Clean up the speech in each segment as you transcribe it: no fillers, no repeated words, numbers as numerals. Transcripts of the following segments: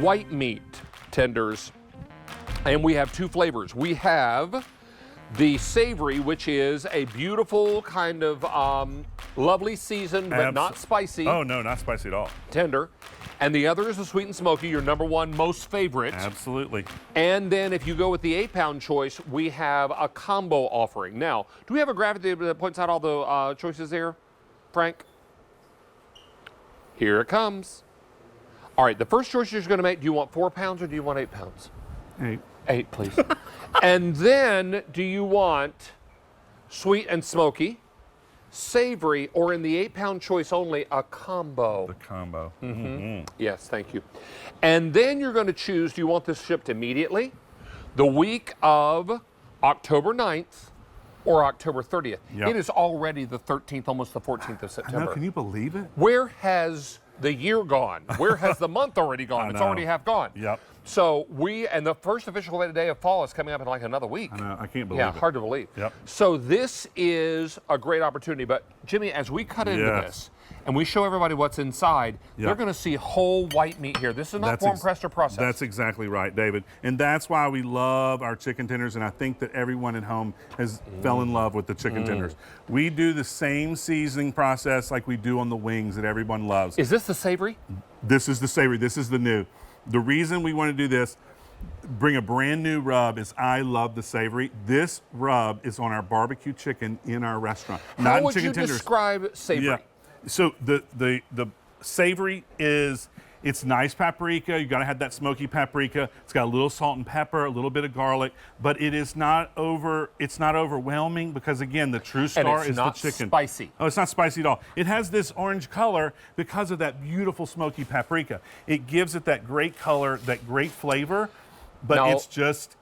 white meat tenders, and we have two flavors. We have the savory, which is a beautiful kind of lovely seasoned, but not spicy. Oh, no, not spicy at all. Tender. And the other is the sweet and smoky, your number one most favorite. Absolutely. And then if you go with the 8-pound choice, we have a combo offering. Now, do we have a graphic that points out all the choices there, Frank? Here it comes. All right, the first choice you're going to make, do you want 4 pounds or do you want 8 pounds? 8. 8, please. And then, do you want sweet and smoky, savory, or in the 8-pound choice only, a combo? The combo. Yes, thank you. And then you're going to choose, do you want this shipped immediately, the week of October 9th, or October 30th? Yep. It is already the 13th, almost the 14th of September. I know, can you believe it? Where has the year gone? Where has the month already gone? It's already half gone. Yep. So and the first official day of fall is coming up in like another week. I know, I can't believe it. Yeah, hard to believe. Yep. So this is a great opportunity. But Jimmy, as we cut into this and we show everybody what's inside, they're going to see whole white meat here. This is not form pressed or processed. That's exactly right, David. And that's why we love our chicken tenders. And I think that everyone at home has fell in love with the chicken tenders. We do the same seasoning process like we do on the wings that everyone loves. Is this the savory? This is the savory. This is the new. The reason we want to do this, bring a brand new rub, is I love the savory. This rub is on our barbecue chicken in our restaurant. How would you describe savory? Yeah. So the savory is, it's nice paprika. You got to have that smoky paprika. It's got a little salt and pepper, a little bit of garlic, but it is not it's not overwhelming because again, the true star is the chicken. It's not spicy. Oh, it's not spicy at all. It has this orange color because of that beautiful smoky paprika. It gives it that great color, that great flavor. But now,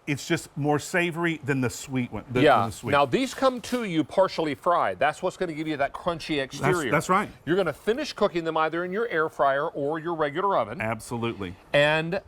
it's just more savory than the sweet one. Now these come to you partially fried. That's what's going to give you that crunchy exterior. That's right. You're going to finish cooking them either in your air fryer or your regular oven. Absolutely. And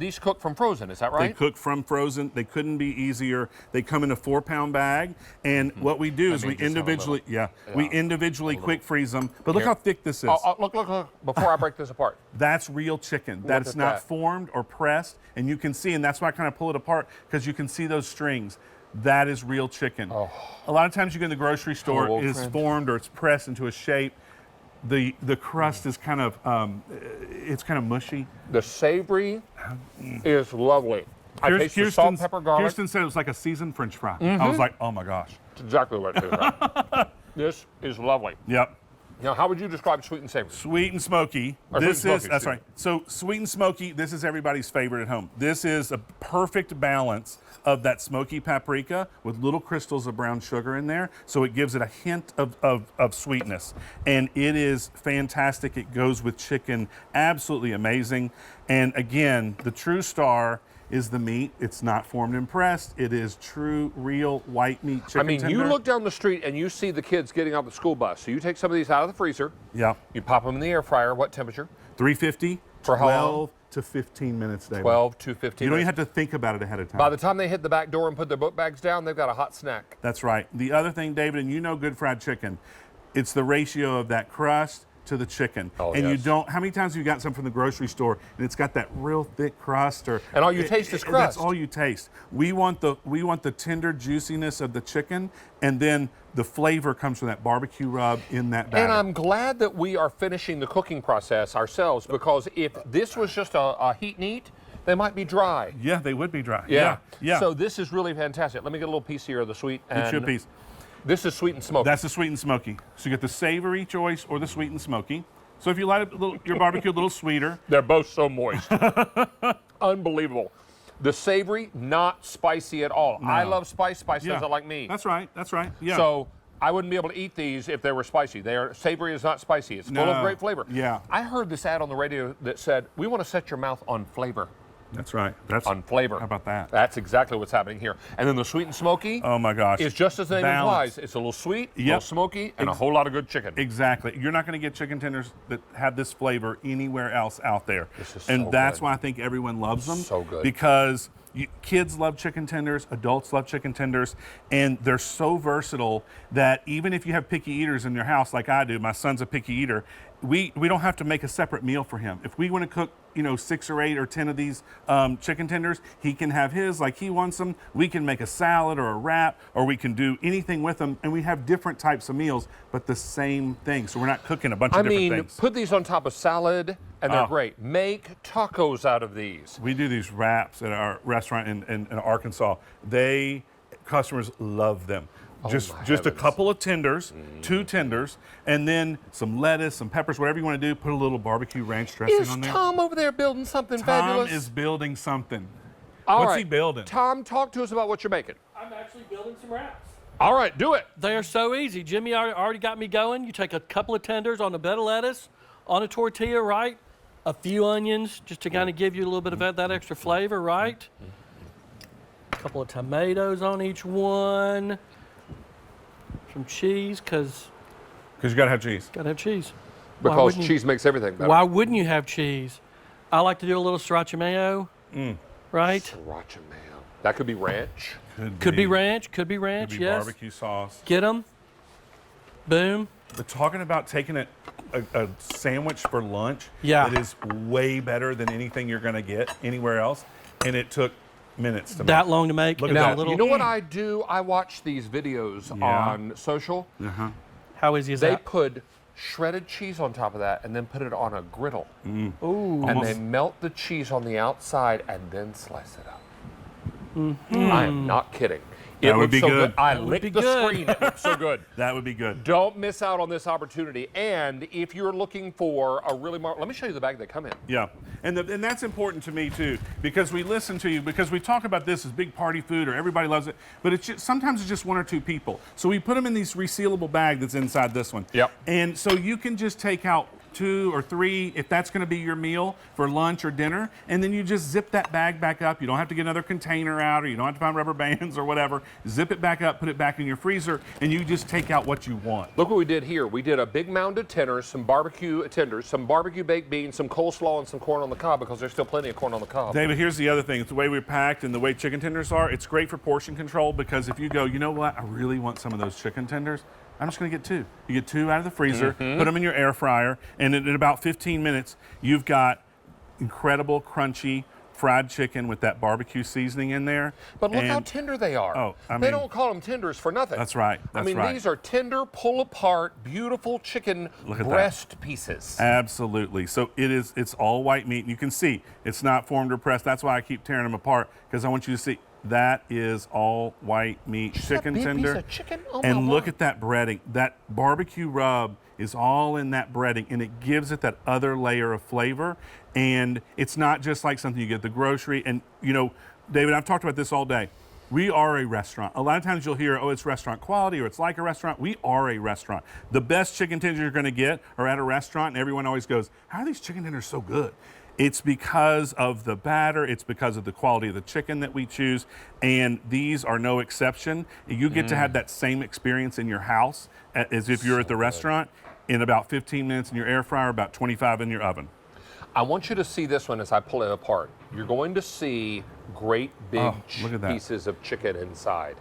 these cook from frozen. Is that right? They cook from frozen. They couldn't be easier. They come in a 4-pound bag. And what we do is we individually quick freeze them. But look how thick this is. Look! Before I break this apart. That's real chicken. That's not formed or pressed, and you can see, and that's why I kind of pull it apart, because you can see those strings. That is real chicken. A lot of times you go in the grocery store, it's formed or it's pressed into a shape. The crust is kind of it's kind of mushy. The savory is lovely. I taste the salt, pepper, garlic. Kirsten said it was like a seasoned French fry. I was like, oh my gosh. That's exactly what it is. This is lovely. Yep. Now, how would you describe sweet and savory? Sweet and smoky. That's right. So sweet and smoky, this is everybody's favorite at home. This is a perfect balance of that smoky paprika with little crystals of brown sugar in there. So it gives it a hint of sweetness. And it is fantastic. It goes with chicken. Absolutely amazing. And again, the true star is the meat. It's not formed and pressed. It is true, real white meat chicken tender. You look down the street and you see the kids getting out the school bus. So you take some of these out of the freezer. Yeah. You pop them in the air fryer. What temperature? 350. For how long? 12 to 15 minutes, David. 12 to 15 You don't minutes. even have to think about it ahead of time. By the time they hit the back door and put their book bags down, they've got a hot snack. That's right. The other thing, David, and you know good fried chicken, it's the ratio of that crust to the chicken. You don't, how many times have you got some from the grocery store and it's got that real thick crust, and all you taste is crust? That's all you taste. We want the tender juiciness of the chicken, and then the flavor comes from that barbecue rub in that batter. And I'm glad that we are finishing the cooking process ourselves, because if this was just a heat and eat, they might be dry. Yeah, they would be dry. Yeah. Yeah. So this is really fantastic. Let me get a little piece here of the sweet. Get you a piece. This is sweet and smoky. That's the sweet and smoky. So you get the savory choice or the sweet and smoky. So if you like your barbecue a little sweeter. They're both so moist. Unbelievable. The savory, not spicy at all. No. I love spice. Spice doesn't like me. That's right. That's right. Yeah. So I wouldn't be able to eat these if they were spicy. Savory is not spicy. It's full of great flavor. Yeah. I heard this ad on the radio that said, we want to set your mouth on flavor. That's right. That's on flavor. How about that? That's exactly what's happening here. And then the sweet and smoky. Oh my gosh. Is just as the name implies. It's a little sweet, a little smoky, and a whole lot of good chicken. Exactly. You're not going to get chicken tenders that have this flavor anywhere else out there. This is and so that's good. Why I think everyone loves them. So good. Because kids love chicken tenders, adults love chicken tenders, and they're so versatile that even if you have picky eaters in your house like I do, my son's a picky eater, we don't have to make a separate meal for him. If we want to cook, 6 or 8 or 10 of these chicken tenders, he can have his like he wants them. We can make a salad or a wrap, or we can do anything with them. And we have different types of meals, but the same thing. So we're not cooking a bunch of different things. Put these on top of salad, and they're great. Make tacos out of these. We do these wraps at our restaurant in Arkansas. Customers love them. Just a couple of tenders, 2 tenders, and then some lettuce, some peppers, whatever you want to do. Put a little barbecue ranch dressing on there. Is Tom over there building something fabulous? Tom is building something. What's he building? Tom, talk to us about what you're making. I'm actually building some wraps. All right, do it. They are so easy. Jimmy already got me going. You take a couple of tenders on a bed of lettuce, on a tortilla, right? A few onions, just to kind of give you a little bit of that extra flavor, right? A couple of tomatoes on each one. Some cheese, because you got to have cheese. Got to have cheese. Because cheese makes everything better. Why wouldn't you have cheese? I like to do a little sriracha mayo, right? Sriracha mayo. That could be ranch. Could be ranch, yes. Barbecue sauce. Get them. Boom. We're talking about taking a sandwich for lunch. Yeah. It is way better than anything you're going to get anywhere else. And it took minutes to make. That long to make. Look at Now, that. you know what I do? I watch these videos on social. How easy is They that? put shredded cheese on top of that and then put it on a griddle. Ooh. And they melt the cheese on the outside and then slice it up. I am not kidding. That would be so good. I licked the screen. It looks so good. That would be good. Don't miss out on this opportunity. And if you're looking for a really let me show you the bag they come in. Yeah, and that's important to me too, because we listen to you, because we talk about this as big party food or everybody loves it, but sometimes it's just 1 or 2 people. So we put them in these resealable bag that's inside this one. Yep. And so you can just take out 2 or 3 if that's going to be your meal for lunch or dinner, and then you just zip that bag back up. You don't have to get another container out, or you don't have to find rubber bands or whatever. Zip it back up, put it back in your freezer, and you just take out what you want. Look what we did here. We did a big mound of tenders, some barbecue tenders, some barbecue baked beans, some coleslaw, and some corn on the cob, because there's still plenty of corn on the cob. David, here's the other thing. It's the way we're packed and the way chicken tenders are. It's great for portion control, because if you go, you know what, I really want some of those chicken tenders, I'm just going to get 2. You get 2 out of the freezer, put them in your air fryer, and in about 15 minutes, you've got incredible, crunchy fried chicken with that barbecue seasoning in there. But look how tender they are. Oh, they don't call them tenders for nothing. That's right. These are tender, pull apart, beautiful chicken breast pieces. Absolutely. So it's all white meat. And you can see it's not formed or pressed. That's why I keep tearing them apart, because I want you to see. That is all white meat chicken tender. Piece of chicken? Oh, and look at that breading. That barbecue rub is all in that breading, and it gives it that other layer of flavor. And it's not just like something you get at the grocery. And, David, I've talked about this all day. We are a restaurant. A lot of times you'll hear, oh, it's restaurant quality, or it's like a restaurant. We are a restaurant. The best chicken tenders you're going to get are at a restaurant, and everyone always goes, how are these chicken tenders so good? It's because of the batter, it's because of the quality of the chicken that we choose, and these are no exception. You get to have that same experience in your house as if you're at the restaurant in about 15 minutes in your air fryer, about 25 in your oven. I want you to see this one as I pull it apart. You're going to see great big pieces of chicken inside.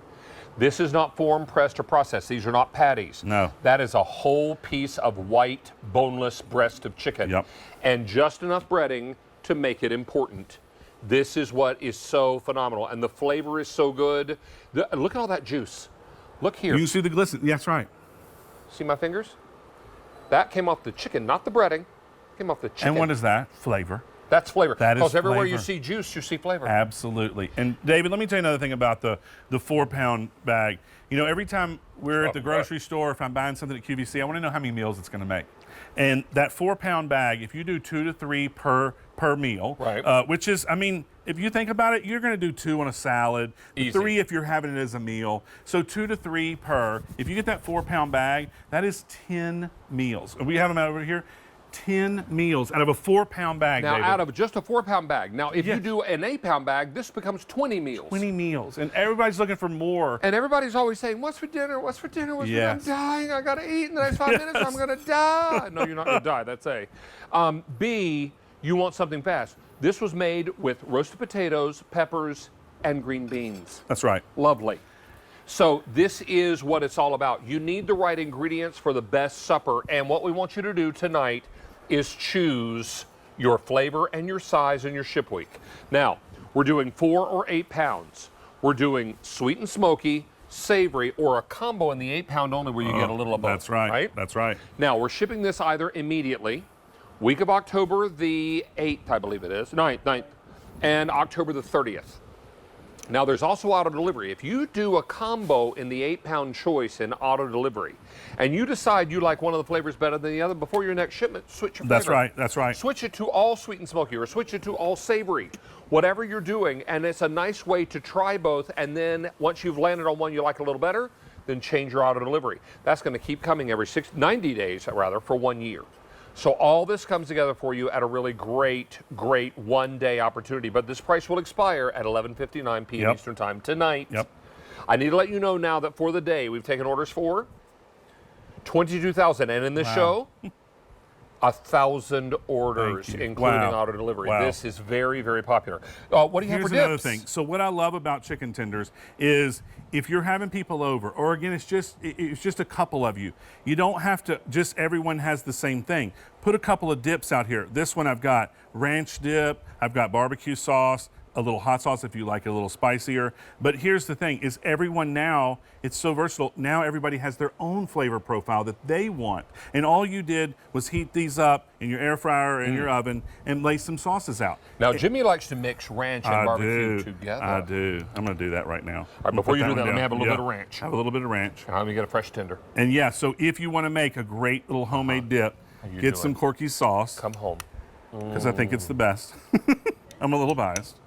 This is not form, pressed, or processed. These are not patties. No. That is a whole piece of white, boneless breast of chicken. Yep. And just enough breading to make it important. This is what is so phenomenal. And the flavor is so good. Look at all that juice. Look here. You can see the glisten. Yeah, that's right. See my fingers? That came off the chicken, not the breading. Came off the chicken. And what is that? Flavor. That's flavor. That is because everywhere flavor. you see juice, you see flavor. Absolutely. And David, let me tell you another thing about the 4-pound bag. Every time we're at the grocery store, if I'm buying something at QVC, I want to know how many meals it's going to make. And that 4-pound bag, if you do 2 to 3 per meal, right. Which is, if you think about it, you're going to do 2 on a salad, Easy. 3 if you're having it as a meal. So 2 to 3 per. If you get that 4-pound bag, that is 10 meals. We have them out over here. 10 meals out of a 4-pound bag, Now, David. out of just a 4-pound bag. Now, if you do an 8-pound bag, this becomes 20 meals. 20 meals. And everybody's looking for more. And everybody's always saying, what's for dinner? What's for dinner? What's for dinner? I'm dying. I got to eat in the next 5 minutes. I'm going to die. No, you're not going to die. That's A. B, you want something fast. This was made with roasted potatoes, peppers, and green beans. That's right. Lovely. So this is what it's all about. You need the right ingredients for the best supper. And what we want you to do tonight is choose your flavor and your size and your ship week. Now, we're doing 4 or 8 pounds. We're doing sweet and smoky, savory, or a combo in the 8-pound only where you get a little of both. That's right. That's right. Now, we're shipping this either immediately, week of October the 8th, I believe it is, 9th, and October the 30th. Now, there's also auto delivery. If you do a combo in the 8-pound choice in auto delivery, and you decide you like one of the flavors better than the other, before your next shipment, switch your flavor. That's right. That's right. Switch it to all sweet and smoky, or switch it to all savory, whatever you're doing. And it's a nice way to try both. And then once you've landed on one you like a little better, then change your auto delivery. That's going to keep coming every 90 days, rather, for 1 year. So all this comes together for you at a really great, great one-day opportunity. But this price will expire at 11:59 p.m. Eastern Time tonight. I need to let you know now that for the day, we've taken orders for 22,000. And in this show, 1,000 orders, including auto delivery. This is very, very popular. What do you have for dips? Here's another thing. So what I love about chicken tenders is if you're having people over, or again, it's just a couple of you, you don't have to, just everyone has the same thing. Put a couple of dips out here. This one I've got ranch dip, I've got barbecue sauce, a little hot sauce if you like it a little spicier. But here's the thing, is everyone now, it's so versatile, now everybody has their own flavor profile that they want. And all you did was heat these up in your air fryer or in your oven and lay some sauces out. Now, Jimmy likes to mix ranch and barbecue together. I do. I'm going to do that right now. All right, before you do that, let me have a little bit of ranch. Have a little bit of ranch. Let me get a fresh tender. And yeah, so if you want to make a great little homemade dip, get some Corky sauce. Come home. Because I think it's the best. I'm a little biased.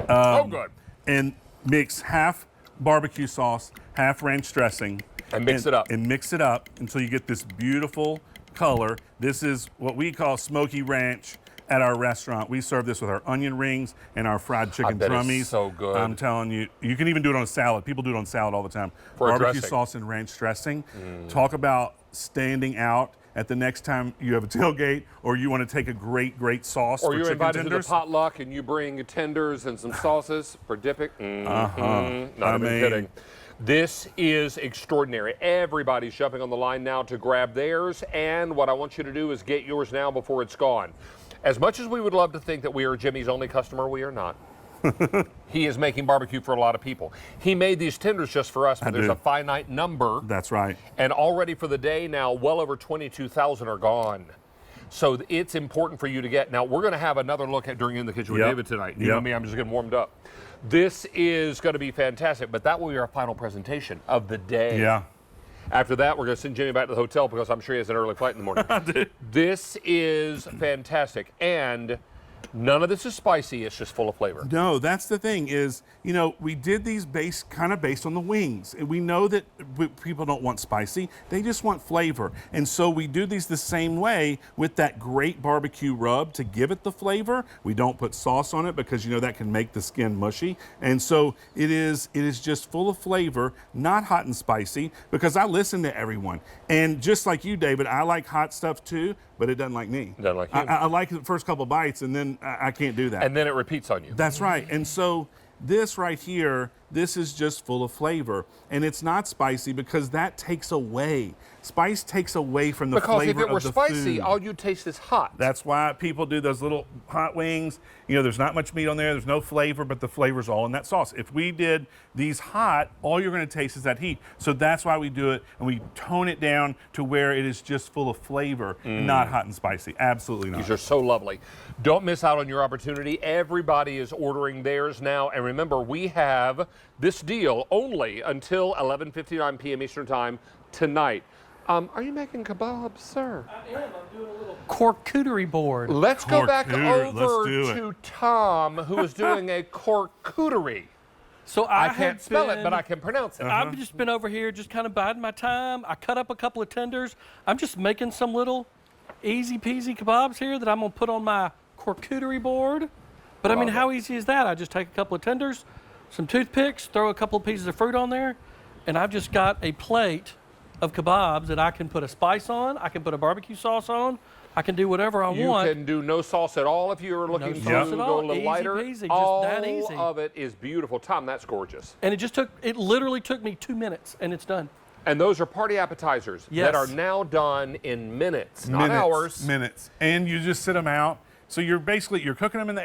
Oh, good. And mix half barbecue sauce, half ranch dressing. And mix it up. And mix it up until you get this beautiful color. This is what we call smoky ranch at our restaurant. We serve this with our onion rings and our fried chicken drummies. It's so good. I'm telling you, you can even do it on a salad. People do it on salad all the time. For barbecue sauce and ranch dressing. Talk about standing out at the next time you have a tailgate, or you want to take a great, great sauce for chicken tenders. Or you're invited to the potluck and you bring tenders and some sauces for dipping. Not even kidding. This is extraordinary. Everybody's jumping on the line now to grab theirs, and what I want you to do is get yours now before it's gone. As much as we would love to think that we are Jimmy's only customer, we are not. He is making barbecue for a lot of people. He made these tenders just for us, but there's a finite number. That's right. And already for the day now, well over 22,000 are gone. So it's important for you to get. Now, we're going to have another look at during In the Kitchen with David tonight. You know me, I'm just getting warmed up. This is going to be fantastic, but that will be our final presentation of the day. Yeah. After that, we're going to send Jimmy back to the hotel because I'm sure he has an early flight in the morning. This is fantastic. And none of this is spicy, it's just full of flavor. No, that's the thing is, you know, we did these kind of based on the wings. And we know that people don't want spicy, they just want flavor. And so we do these the same way with that great barbecue rub to give it the flavor. We don't put sauce on it because, you know, that can make the skin mushy. And so it is just full of flavor, not hot and spicy, because I listen to everyone. And just like you, David, I like hot stuff too, but it doesn't like me. Doesn't like you. I like the first couple bites, and then I can't do that. And then it repeats on you. That's right. And so this right here, this is just full of flavor. And it's not spicy because that takes away. Spice takes away from the flavor of the food. Because if it were spicy, all you taste is hot. That's why people do those little hot wings. You know, there's not much meat on there. There's no flavor, but the flavor's all in that sauce. If we did these hot, all you're going to taste is that heat. So that's why we do it, and we tone it down to where it is just full of flavor, not hot and spicy. Absolutely not. These are so lovely. Don't miss out on your opportunity. Everybody is ordering theirs now. And remember, we have this deal only until 11:59 p.m. Eastern Time tonight. Are you making kebabs, sir? I am. I'm doing a little charcuterie board. Let's go back over to Tom, who is doing a charcuterie. So I can't spell it, but I can pronounce it. I've just been over here just kind of biding my time. I cut up a couple of tenders. I'm just making some little easy peasy kebabs here that I'm going to put on my charcuterie board. But I mean, how easy is that? I just take a couple of tenders, some toothpicks, throw a couple of pieces of fruit on there, and I've just got a plate of kebabs that I can put a spice on, I can put a barbecue sauce on, I can do whatever I want. You can do no sauce at all if you're looking to sauce at go all. a little Easy lighter. peasy, just all that easy. of it is beautiful. Tom, that's gorgeous. And it literally took me 2 minutes, and it's done. And those are party appetizers Yes. that are now done in minutes, not hours. Minutes. And you just sit them out. So you're cooking them in the